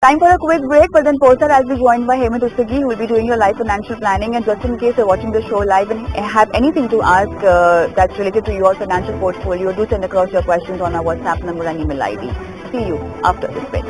Time for a quick break, but then post that I'll be joined by Hemant who will be doing your live financial planning. And just in case you're watching the show live and have anything to ask that's related to your financial portfolio, do send across your questions on our WhatsApp number and email ID. See you after this break.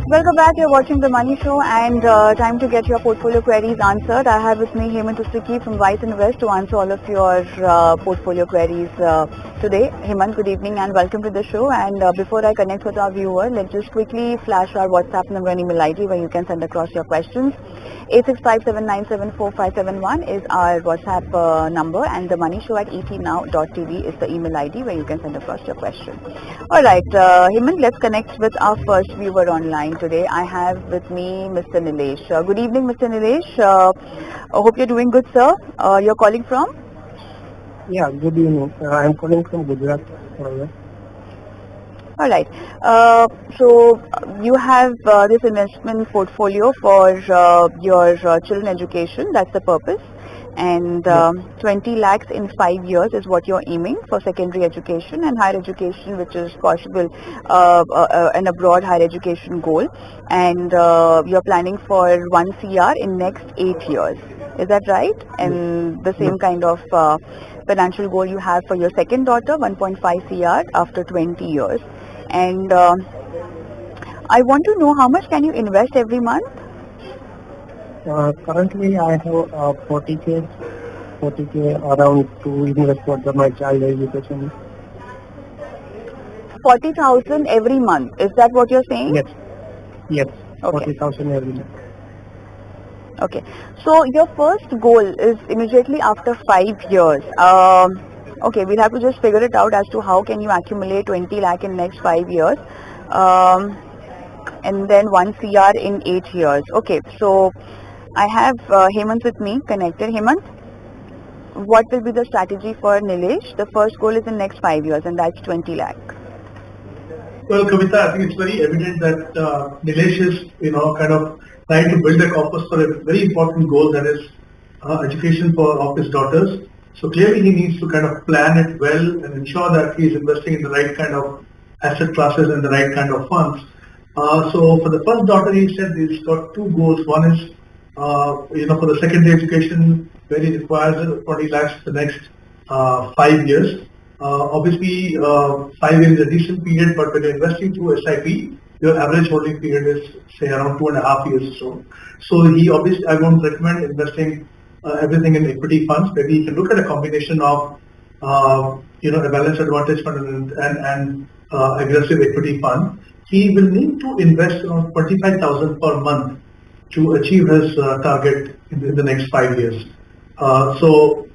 Welcome back. You're watching The Money Show and time to get your portfolio queries answered. I have with me Hemant from Wiseinvest to answer all of your portfolio queries today. Hemant, good evening and welcome to the show. And before I connect with our viewer, let's just quickly flash our WhatsApp number and email ID where you can send across your questions. 8657974571 is our WhatsApp number, and themoneyshow@etnow.tv is the email ID where you can send across your question. Alright, Hemant, let's connect with our first viewer online today. I have with me Mr. Nilesh. Good evening, Mr. Nilesh. I hope you're doing good, sir. You're calling from? Yeah, good evening. I'm calling from Gujarat. All right. So you have this investment portfolio for your children education. That's the purpose. And 20 lakhs in 5 years is what you're aiming for secondary education and higher education, which is possible an abroad higher education goal. And you're planning for 1 CR in next 8 years. Is that right? And the same kind of financial goal you have for your second daughter, 1.5 CR after 20 years. And I want to know how much can you invest every month? Currently, I have 40k around to invest for my child education. 40,000 every month. Is that what you're saying? Yes. Okay. 40,000 every month. Okay. So your first goal is immediately after 5 years. Okay, we'll have to just figure it out as to how can you accumulate 20 lakh in next 5 years. And then 1 CR in 8 years. Okay, so I have Hemant with me connected. Hemant, what will be the strategy for Nilesh? The first goal is in next 5 years and that's 20 lakh. Well, Kavita, I think it's very evident that Nilesh is, kind of trying to build a corpus for a very important goal, that is education of his daughters. So clearly he needs to kind of plan it well and ensure that he is investing in the right kind of asset classes and the right kind of funds. So for the first daughter, he said he's got two goals. One is, for the secondary education, where he requires 20 lakhs for the next 5 years. Obviously, 5 years is a decent period, but when you're investing through SIP, your average holding period is, say, around 2.5 years or so. So I won't recommend investing everything in equity funds. Maybe you can look at a combination of, a balanced advantage fund and aggressive equity fund. He will need to invest around 25,000 per month to achieve his target in the next 5 years. So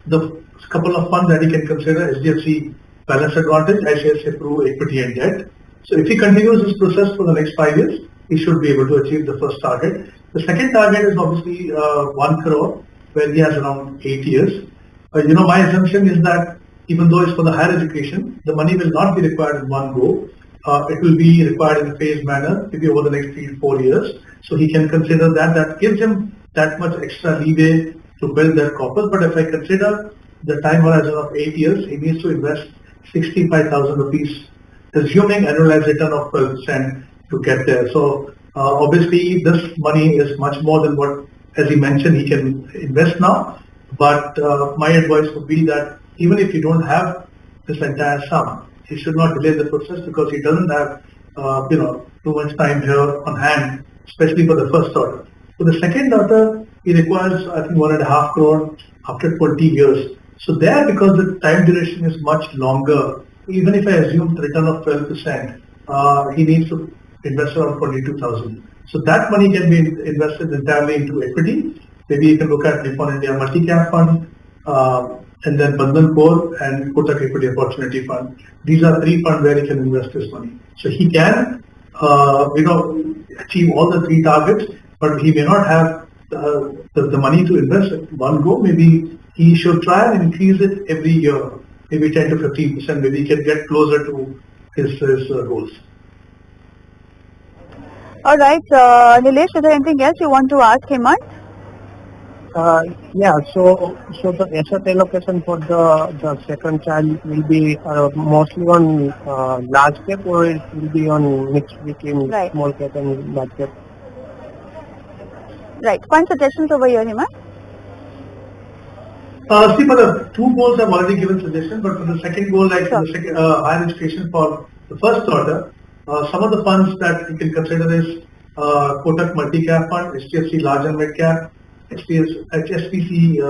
the couple of funds that he can consider: HDFC Balanced Advantage, ICICI Pru Equity and Debt. So if he continues this process for the next 5 years, he should be able to achieve the first target. The second target is obviously 1 crore, where he has around 8 years. My assumption is that even though it's for the higher education, the money will not be required in one go. It will be required in a phased manner, maybe over the next 3 to 4 years. So he can consider that. That gives him that much extra leeway to build that corpus. But if I consider the time horizon of 8 years, he needs to invest 65,000 rupees, assuming annualized return of 12% to get there. So obviously this money is much more than what, as he mentioned, he can invest now. But my advice would be that even if you don't have this entire sum, he should not delay the process, because he doesn't have too much time here on hand, especially for the first daughter. For the second daughter, he requires, I think, 1.5 crore after 20 years. So there, because the time duration is much longer, even if I assume the return of 12%, he needs to invest around 22,000. So that money can be invested entirely into equity. Maybe you can look at Nippon India Multi-Cap Fund, and then Bandhan Core and Kotak Equity Opportunity Fund. These are 3 funds where he can invest his money. So he can, achieve all the 3 targets, but he may not have the money to invest at one go. Maybe he should try and increase it every year. maybe 10 to 15%, maybe he can get closer to his goals. All right, Nilesh, is there anything else you want to ask Hemant? Yeah, so the asset allocation for the second child will be mostly on large cap, or it will be on mix between Right. small cap and large cap? Right. Fine suggestions over here, Hemant. See, for the two goals, I've already given suggestions, but for the second goal, like Sure. the second higher education for the first daughter, some of the funds that you can consider is Kotak Multi-Cap Fund, HDFC Large and Mid Cap, HSBC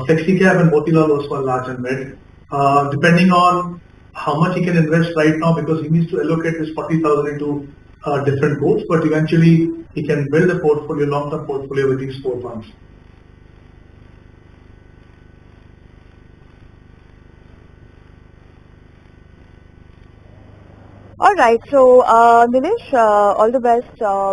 Flexi Cap, and Motilal also Large and Mid. Depending on how much he can invest right now, because he needs to allocate his 40,000 into different goals, but eventually he can build a portfolio, long-term portfolio with these four funds. All right. So, Nilesh, all the best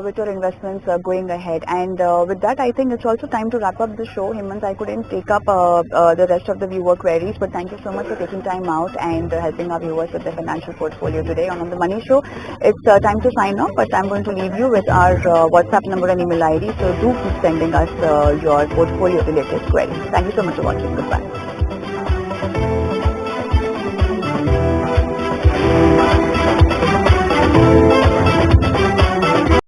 with your investments going ahead. And with that, I think it's also time to wrap up the show. Hemant, I couldn't take up the rest of the viewer queries, but thank you so much for taking time out and helping our viewers with their financial portfolio today on The Money Show. It's time to sign off, but I'm going to leave you with our WhatsApp number and email ID. So do keep sending us your portfolio related queries. Thank you so much for watching. Goodbye.